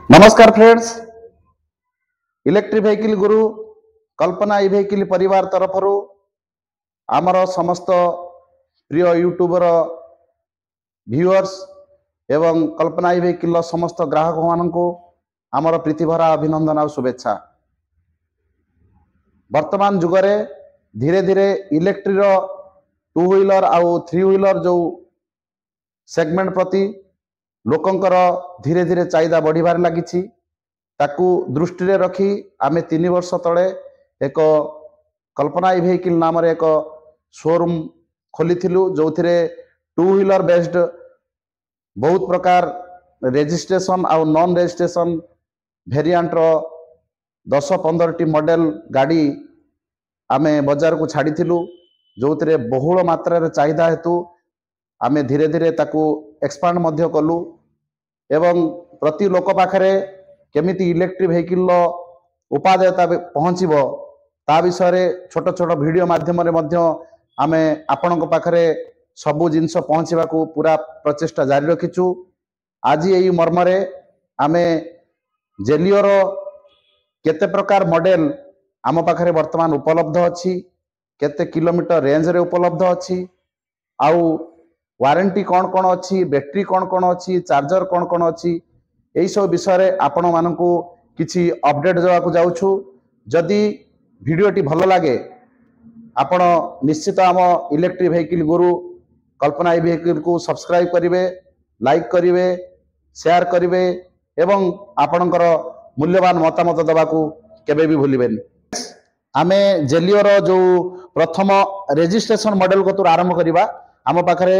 नमस्कार friends, electric vehicle गुरु कल्पना e vehicle परिवार तरफ आमर समस्त प्रिय यूट्यूबर व्यूअर्स एवं कल्पना ई व्हीकल समस्त ग्राहक मानू आमर प्रीतिभरा अभिनंदन और शुभेच्छा। वर्तमान जुगरे धीरे धीरे इलेक्ट्रिक टू व्हीलर आउ थ्री व्हीलर जो सेगमेंट प्रति लोकंकर धीरे धीरे चाहिदा बढ़िबार लागिछि। ताकू दृष्टि रे रखी आमे 3 वर्ष तले एक कल्पना ई व्हीकल नाम रे एक शोरूम खोलिथिलु जो थिरे टू व्हीलर बेस्ड बहुत प्रकार रजिस्ट्रेशन आउ नॉन रजिस्ट्रेशन वेरिएंट रो 10-15 टी मॉडल गाड़ी आमे बाजार को छाड़ी थिलु जो थिरे बहुल मात्रा रे चाहिदा हेतु आमे धीरे धीरे ताकू एक्सपांड मध्य कलु एवं प्रति लोक पाखरे केमिति इलेक्ट्रिक व्हीकल उपादेयता पहुँचबो ता विषय रे छोट छोट वीडियो माध्यम रे मध्य आमे आपनक पाखरे सबु जिंस पहुँचवा को पूरा प्रचेष्टा जारी रखिछु। आज यही मर्म रे आमे जेलिओ रो केते प्रकार मॉडल आम पाखरे वर्तमान उपलब्ध अछि, केते किलोमीटर रेंज रे उपलब्ध अछि, आउ वारंटी कौन कौन अच्छी, बैटरी कौन कौन अच्छी, चार्जर कौन कौन अच्छी, यही सब विषय आपण मानकू किछि अपडेट देवाक जाउछु। जदि वीडियोटी भल लगे आपण निश्चित आम इलेक्ट्रिक व्हीकल गुरु कल्पना ई व्हीकल को सब्सक्राइब करिवे, लाइक करिवे, शेयर करिवे एवं आपणकर मूल्यवान मतामत देवाकू केबे भी भूलिबेन। आमे जेलिओ रो जो प्रथम रजिस्ट्रेशन मॉडल को आरंभ करिबा। आम पाखरे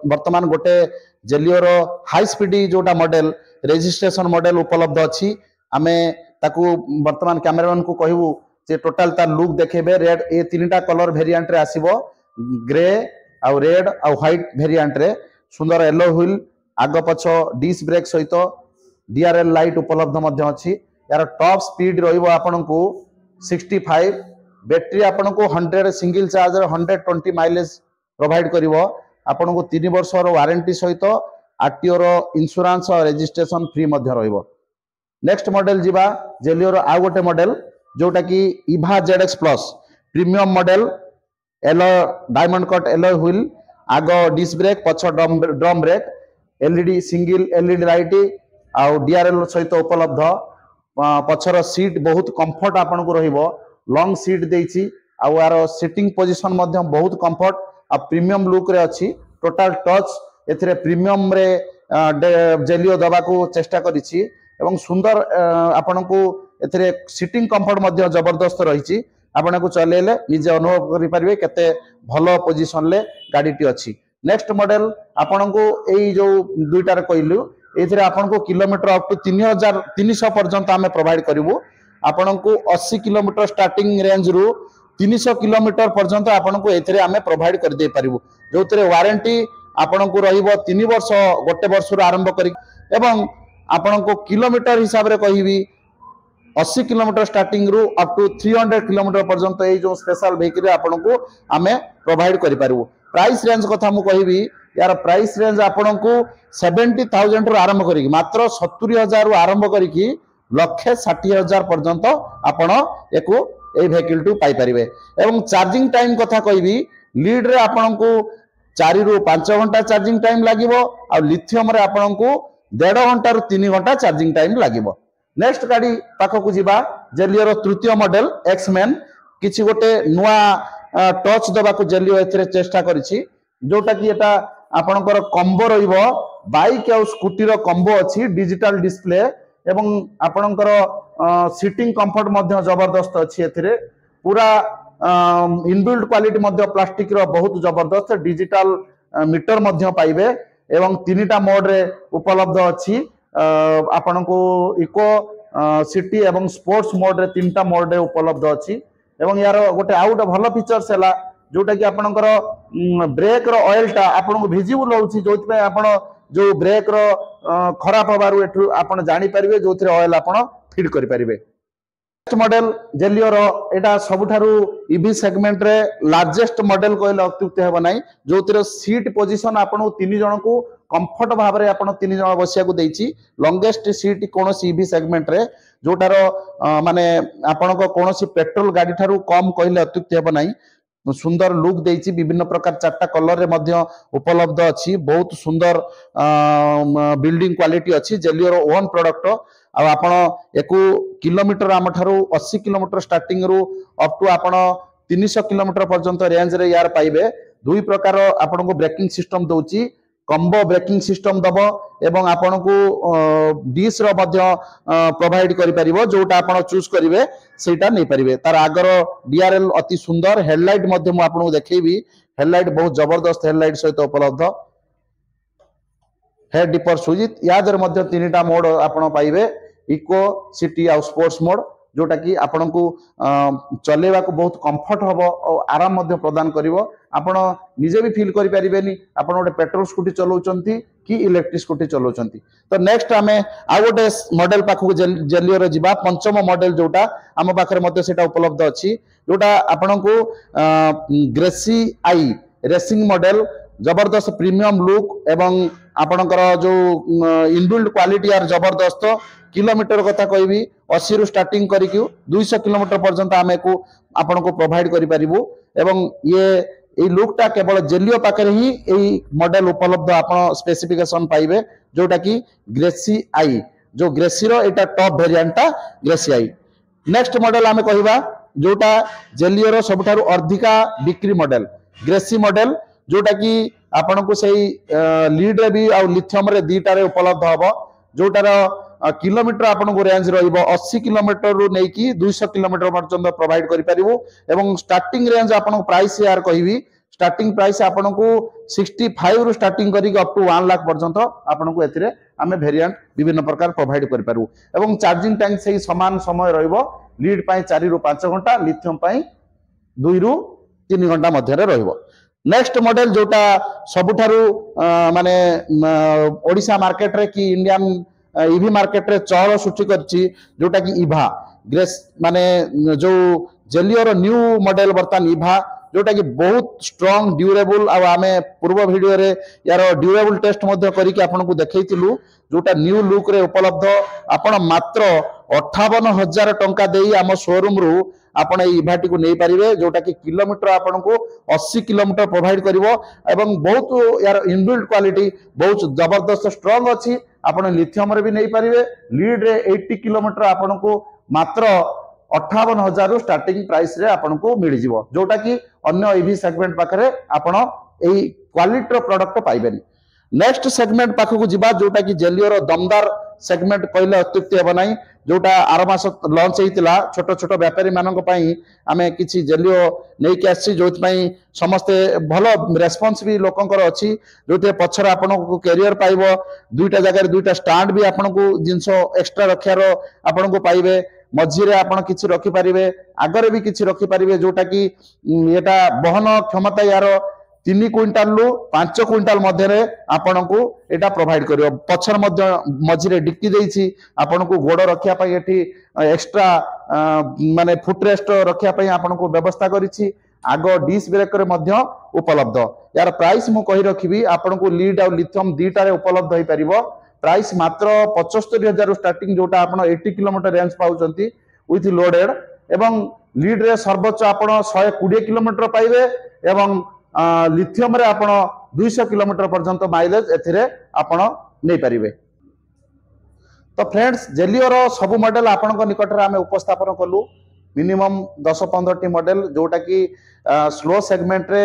वर्तमान गोटे जेलिओ रो हाई स्पीड जोटा मॉडल रजिस्ट्रेशन मॉडल उपलब्ध अछि। आमे ताकू वर्तमान कैमरामैन को कहबू जे टोटल तार लुक देखेबे। रेड ए तीनटा कलर वेरिएंट रे आसीबो, ग्रे आ रेड आ व्हाइट वेरिएंट रे। सुंदर येलो व्हील, आग पछ डिस्क ब्रेक सहित डीआरएल लाइट उपलब्ध मध्य अछि। यार टॉप स्पीड रहिबो आपनको 65, बैटरी आपनको 100 सिंगल चार्जर 120 माइलेज प्रोवाइड करिवो। आपनको 3 वर्ष रो वारंटी सहित आरटीओ रो इंश्योरेंस और रजिस्ट्रेशन फ्री मध्य रहिबो। नेक्स्ट मॉडल जिबा जेलिओ रो आ गोटे मॉडल जोटा कि इभा ZX plus premium model. Alloy diamond cut alloy wheel, आगो डिस्क ब्रेक, पछ drum brake, LED single LED light आउ डीआरएल सहित उपलब्ध। पछर सीट बहुत कंफर्ट आपनको रहिबो, लॉन्ग सीट देइछि आउ यार सिटिंग पोजीशन मध्य बहुत कंफर्ट आ प्रीमियम लुक रे अछि। टोटल टच एथिरे प्रीमियम रे जेलिओ दबा को चेष्टा करिछि एवं सुंदर आपनको एथिरे सिटिंग कंफर्ट मध्य जबरदस्त रहिछि। आपनको चलेले निजे अनुभव करि परिबे केते भलो पोजीशन ले गाडीटी अछि। नेक्स्ट मॉडल आपनको एई जो दुईटा रे कहिलु एथिरे आपनको किलोमीटर अप टू 3300 पर्यंत आमे प्रोवाइड करिवु। आपनको 80 किलोमीटर स्टार्टिंग रेंज रु 300 किलोमीटर पर्यंत आपनको एथिरे आमे प्रोवाइड कर दे पारिबु। जोतरे वारंटी आपनको रहिबो 3 वर्ष, गोटे वर्ष रु आरंभ करी एवं आपनको किलोमीटर हिसाब रे कहिबी 80 किलोमीटर स्टार्टिंग रु अप टू 300 किलोमीटर पर्यंत ए जो स्पेशल व्हीकल आपनको आमे प्रोवाइड करि पारिबु। प्राइस रेंज कथा मु कहिबी, यार प्राइस रेंज आपनको 70,000 रु आरंभ करी मात्र 70,000 रु आरंभ करी 1,60,000 पर्यंत आपण एको ए व्हीकल टू पाई परिबे। एवं चार्जिंग टाइम कथा कहिबी, लीड रे आपनको 4 रु 5 घंटा चार्जिंग टाइम लागिवो आ लिथियम रे आपनको 1.5 घंटा रु 3 घंटा चार्जिंग टाइम लागिवो। नेक्स्ट गाड़ी पाखो को जिबा जेलिओ रो तृतीय मॉडल एक्समैन। किछि गोटे नुआ टच दबा को जेलिओ एथिरे चेष्टा करिछि जोटा कि एटा आपनकर कॉम्बो रहिबो। बाइक और स्कूटी रो कॉम्बो अछि, डिजिटल डिस्प्ले एवं आपनकर सीटिंग कंफर्ट मध्य जबरदस्त अछि। एथिरे पूरा इनबिल्ट क्वालिटी मध्य प्लास्टिक रो बहुत जबरदस्त डिजिटल मीटर मध्य पाइबे एवं 3टा मोड रे उपलब्ध अछि। आपनको इको, सिटी एवं स्पोर्ट्स मोड रे 3टा मोड रे उपलब्ध अछि। एवं यार गोटे आउट भलो फीचर्स हैला जोटा कि आपनकर ब्रेक रो ऑयल टा आपनको विजिबल होछि, जोति पे आपण जो ब्रेक रो खराब होबारु एठु आपण जानि परिबे, जोथिरे ऑयल आपण फिट करि परिबे। मॉडल जेलिओर एटा सबुठारु ईवी सेगमेंट रे लार्जेस्ट मॉडल कहले अत्युक्ति हेबा नाही जोतिर सीट पोजीशन आपन तीन जन को कंफर्ट भाव रे आपन तीन जन बसिया को देछि लॉन्गेस्ट सीट कोनोसी ईवी सेगमेंट रे जोटार माने आपन को कोनोसी पेट्रोल गाड़ी ठारु कम कहले अत्युक्ति हेबा नाही सुंदर लुक देछि विभिन्न प्रकार चारटा कलर रे मध्य उपलब्ध अछि बहुत सुंदर बिल्डिंग क्वालिटी अछि जेलिओर ओन प्रोडक्ट आ आपण एकु किलोमीटर आम ठारू 80 किलोमीटर स्टार्टिंग रु अप टू आपण 300 किलोमीटर पर्यंत रेंज रे यार पाइबे दुई प्रकार आपण को ब्रेकिंग सिस्टम दउची कॉम्बो ब्रेकिंग सिस्टम दबो एवं आपण को डिश रो मध्य प्रोवाइड करि परिबो जोटा आपण चूज करिवे सेटा नै परिबे तार आगर डीआरएल अति सुंदर हेडलाइट मध्य मु आपण को देखैबी हेडलाइट बहुत जबरदस्त हेडलाइट सहित उपलब्ध हेड डिपर सुजित यादर मध्य तीनटा मोड आपण पाइबे इको सिटी आ स्पोर्ट्स मोड जोटा कि आपण को चलेवा को बहुत कंफर्ट हबो और आराम मध्य प्रदान करिवो आपण निजे भी फील करि परिबेनी आपण ओटे पेट्रोल स्कूटी चलाउचंती कि इलेक्ट्रिक स्कूटी चलाउचंती तो नेक्स्ट आमे आ गोटे मॉडल पाखु जेलिओर जिबा पंचम मॉडल जोटा हम पाखरे मध्य सेटा उपलब्ध अछि जोटा आपण को ग्रेसी आई रेसिंग मॉडल जबरदस्त प्रीमियम लुक एवं आपणकर जो इनबिल्ड क्वालिटी यार जबरदस्त किलोमीटर कथा कहबी 80 रु स्टार्टिंग करिकु 200 किलोमीटर पर्यंत आमे को आपण को प्रोवाइड करि परिबु एवं ये ए लुकटा केवल जेलिओ पाखरे ही एई मॉडल उपलब्ध आपण स्पेसिफिकेशन पाइबे जोटा कि ग्रेसी आई जो ग्रेसी रो एटा टॉप वेरिएंटटा ग्रेसी आई नेक्स्ट मॉडल आमे कहिबा जोटा जेलिओ रो सबठारु अधिका बिक्री मॉडल ग्रेसी मॉडल जोटा कि आपण को सही लीड रे भी आ लिथियम रे दीटा रे उपलब्ध हबो जोटार किलोमीटर आपण को रेंज रहिबो 80 किलोमीटर रु नै कि 200 किलोमीटर पर्यंत प्रोवाइड करि परिबो एवं स्टार्टिंग रेंज आपण को प्राइस यार कहिबी स्टार्टिंग प्राइस आपण को 65 रु स्टार्टिंग करी अप टू 1 लाख पर्यंत आपण को एथिरे आमे वेरिएंट विभिन्न प्रकार प्रोवाइड करि पारु एवं चार्जिंग टाइम सही समान समय रहिबो लीड पई 4 रु 5 घंटा लिथियम पई 2 रु 3 घंटा मध्य रे रहिबो नेक्स्ट मॉडल जोटा सबुठारु माने ओडिशा मार्केट रे कि इंडियन ईवी मार्केट रे चहल सृष्टि करछि जोटा कि इभा ग्रेस माने जो जेलिओर न्यू मॉडल बर्तन इभा जोटा कि बहुत स्ट्रांग ड्यूरेबल आ आमे पूर्व वीडियो रे यार ड्यूरेबल टेस्ट मध्य करी कि आपन को देखैतिलु जोटा न्यू लुक रे उपलब्ध आपण मात्र 58,000 टंका देई आम शोरूम रु आपण इभाटी को नहीं पारिबे जोटा कि किलोमीटर आपण को 80 किलोमीटर प्रोवाइड करिवो एवं बहुत यार इनबिल्ट क्वालिटी बहुत जबरदस्त स्ट्रांग अछि आपण लिथियम रे भी नहीं पारिबे लीड रे 80 किलोमीटर आपण को मात्र 58,000 रु स्टार्टिंग प्राइस रे आपण को मिल जिवो जोटा कि अन्य ईवी सेगमेंट पाखरे आपण एई क्वालिटी रो प्रोडक्ट पाइबेनी नेक्स्ट सेगमेंट पाखु को जिबा जोटा कि जेलिओर दमदार सेगमेंट कहले अत्युक्ति हेबा नाही जोटा आर मास लॉन्च हेतिला छोट छोट व्यापारी मानक पई आमे किछि जेलिओ नै के आछि जोति पई समस्त भलो रेस्पॉन्स भी लोकंकर अछि जोते पछर आपन को कैरियर पाइबो दुईटा जगह दुईटा स्टैंड भी आपन को जिंसो एक्स्ट्रा रखियारो आपन को पाइबे मझिरे आपन किछि रखि परिबे आगरे भी किछि रखि परिबे जोटा कि एटा बहन क्षमता यारो 3 क्विंटाल रु 5 क्विंटाल मध्य रे आपन को एटा प्रोवाइड करियो पछर मध्य मझिरे डिक्की देछि आपन को गोड़ रखिया पई एठी एक्स्ट्रा माने फुट रेस्ट रखिया पई आपन को व्यवस्था करिछि आगो डिस ब्रेक रे मध्य उपलब्ध यार प्राइस मु कहि रखिबी आपन को लीड और लिथियम दीटा रे उपलब्ध होई परिबो प्राइस मात्र 75,000 रु स्टार्टिंग जोटा आपन 80 किलोमीटर रेंज पाउचंती विथ लोडेड एवं लीड रे सर्वोच्च आपन 120 किलोमीटर पाइबे एवं लिथियम रे आपण 200 किलोमीटर पर्यंत माइलेज एथिरे आपण नै परिबे तो फ्रेंड्स जेलिओर सब मॉडल आपण को निकट रे हमें उपस्थापन कलु मिनिमम 10-15 टी मॉडल जोटा कि स्लो सेगमेंट रे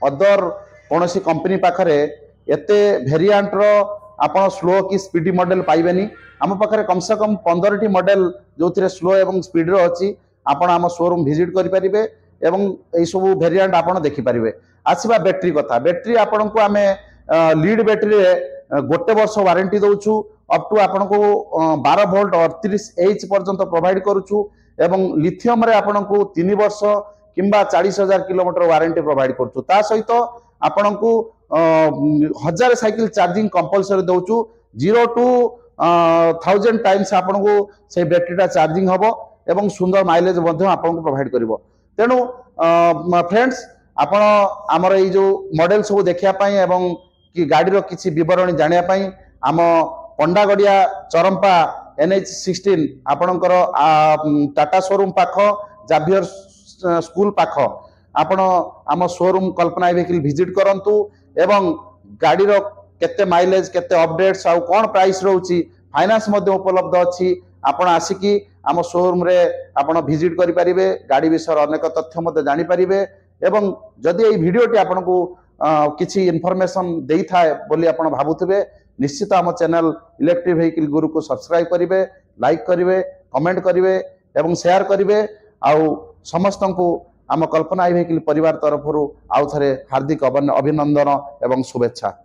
अदर कोनोसी कंपनी पाखरे एते वेरिएंट रो आपण स्लो की स्पीडी मॉडल पाइबेनी हम पाखरे कम से कम 15 टी मॉडल जोथिरे स्लो एवं स्पीड रो अछि आपण हम शोरूम विजिट करि परिबे एवं ए सब वेरिएंट आपण देखि परिबे आसीबा बैटरी कथा बैटरी आपण को आमे लीड बैटरी रे गोटे वर्ष वारंटी दउछु अप टू आपण को 12 वोल्ट 38 एच पर्यंत प्रोवाइड करूछु एवं लिथियम रे आपण को 3 वर्ष किंबा 40,000 किलोमीटर वारंटी प्रोवाइड करूछु ता सहित आपण को 1000 साइकिल चार्जिंग कंपलसरी दउछु 0 to 1000 टाइम्स आपण को से बैटरीटा चार्जिंग हबो एवं सुंदर माइलेज आपको प्रोवाइड करिवो। तेणु फ्रेंड्स आपण आमर ये जो मॉडल सब देखापी एवं कि गाड़ी किसी बरणी जानापी आम पंडागड़िया चरंपा NH16 आपणकर टाटा शोरूम पाख जाभियर स्कूल पाख आपण आम शोरूम कल्पना व्हीकल विजिट करंतु एवं गाड़ी केते माइलेज केते अपडेट्स आउ कोन प्राइस रहउची फाइनेंस मध्ये उपलब्ध अछि आपण आसिकी आम शोरूम रे आपण विजिट करि परिबे गाड़ी विषय अनेक तथ्य मध्ये जानि परिबे एवं जदि एई भिडियोटी आपनकू किछि इन्फॉर्मेशन देई थाए बोली आपण भाबुथिबे निश्चित आम चैनल इलेक्ट्रिक व्हीकल गुरु को सब्सक्राइब करिवे लाइक करिवे कमेंट करिवे एवं शेयर करिवे आउ समस्त को आम कल्पना व्हीकल परिवार तरफ आउ थे हार्दिक अभिनंदन एवं शुभेच्छा।